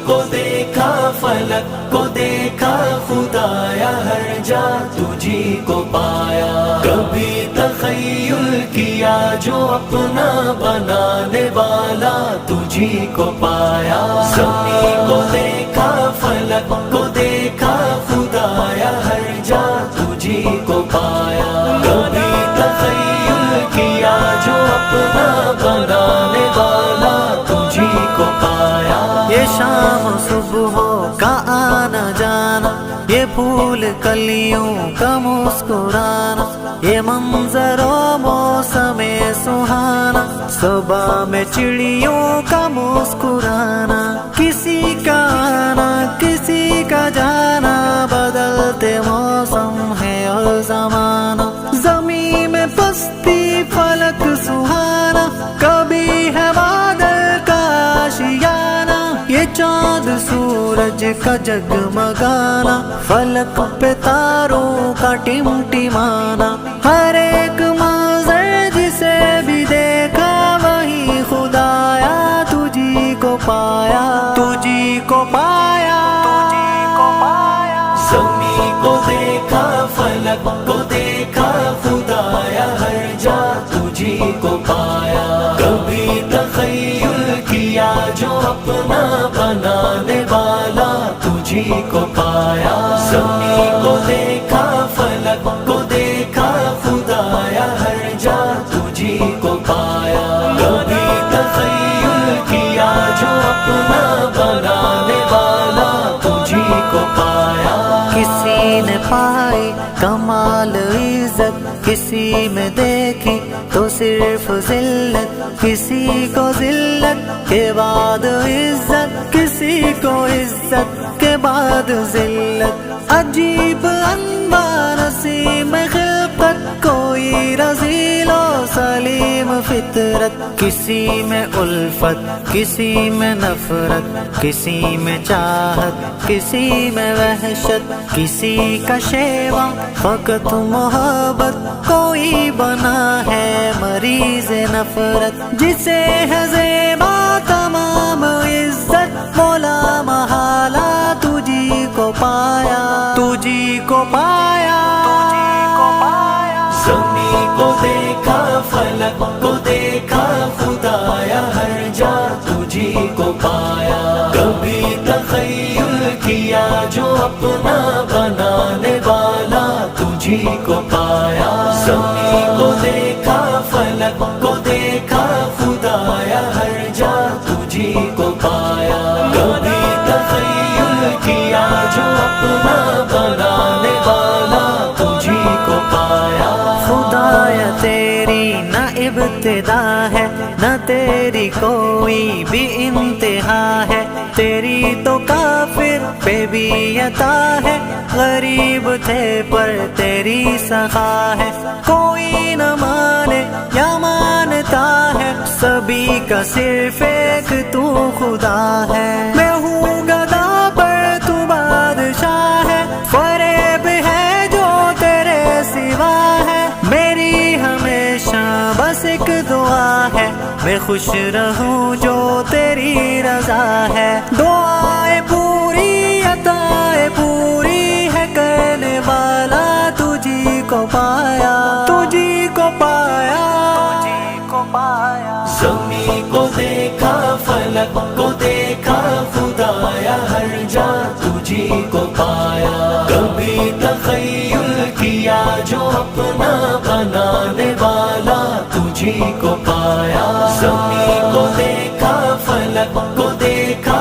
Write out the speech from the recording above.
کو دیکھا فلک کو دیکھا خدایا ہر جا تجھی کو پایا، کبھی تخیل کیا جو اپنا بنانے والا تجھی کو پایا، زمین کو دیکھا فلک کو دیکھا خدایا ہر جا تجھی کو پایا، کبھی تخیل کیا جو اپنا بنانے والا تجھی کو پایا۔ یہ شام صبح کا آنا جانا، یہ پھول کلیوں کا مسکرانا، یہ منظر و موسم سہانا، صبح میں چڑیوں کا مسکرانا، کسی کا آنا کسی کا جانا، بدلتے موسم ہے اور زمانہ، زمین میں پستی فلک سہانا، کبھی ہے بادل کا آشیانہ، یہ چاند سورج کا جگمگانا، فلک پہ تاروں کا ٹمٹمانا، ہر ایک منظر جسے بھی دیکھا وہی خدایا تجھی کو پایا، تجھی کو پایا، تجھی کو پایا۔ زمین کو دیکھا فلک کو دیکھا خدایا ہر جا تجھی کو پایا، کبھی تخیل کیا جو اپنا بنانے والا تجھی کو پایا، زمین کو دیکھا فلک کو دیکھا خدایا ہر جا تجھی کو پایا، کبھی تخیل کیا جو اپنا بنانے والا تجھی کو پایا۔ کسی نے پائی کمال عزت، کسی میں دیکھی تو صرف ذلت، کسی کو ذلت کے بعد عزت، کسی کو عزت کے بعد ذلت، عجیب انواع نسیم خلقت، کوئی رذیل و سلیم فطرت، کسی میں الفت کسی میں نفرت، کسی میں چاہت کسی میں وحشت، کسی کا شیوا فقط محبت، کوئی بنا ہے مریض نفرت، جسے ہے زیبا تمام عزت، مولا محالہ تجھی کو پایا، تجھی کو پایا، تجھی کو پایا۔ زمین کو دیکھا فلک کو دیکھا خدایا ہر جا تجھی کو پایا، کبھی تخیل کیا جو اپنا بنانے والا تجھی کو پایا، زمین کو دیکھا فلک کو دیکھا خدایا ہر جا تجھی کو پایا، کبھی تخیل کیا جو اپنا بنانے والا تجھی کو پایا۔ خدایا تیری نہ ابتدا ہے نہ تیری کوئی بھی انتہا ہے، تیری تو کافر پہ بھی عطا ہے، غریب تھے پر تیری سخا ہے، کوئی نہ مانے یا مانتا ہے، سبھی کا صرف ایک تو خدا ہے، میں ہوں گدا پر تو بادشاہ ہے، فریب ہے جو تیرے سوا ہے، میری ہمیشہ بس ایک دعا ہے، میں خوش رہوں جو تیری رضا ہے، دعائیں پوری عطائیں پوری ہے کرنے والا تجھی کو پایا، تجھی کو پایا، تجھی کو پایا۔ زمین کو دیکھا فلک کو دیکھا خدایا ہر جا تجھی کو پایا، کبھی تخیل کیا جو اپنا بنانے والا تجھی کو پایا، زمین کو دیکھا فلک کو دیکھا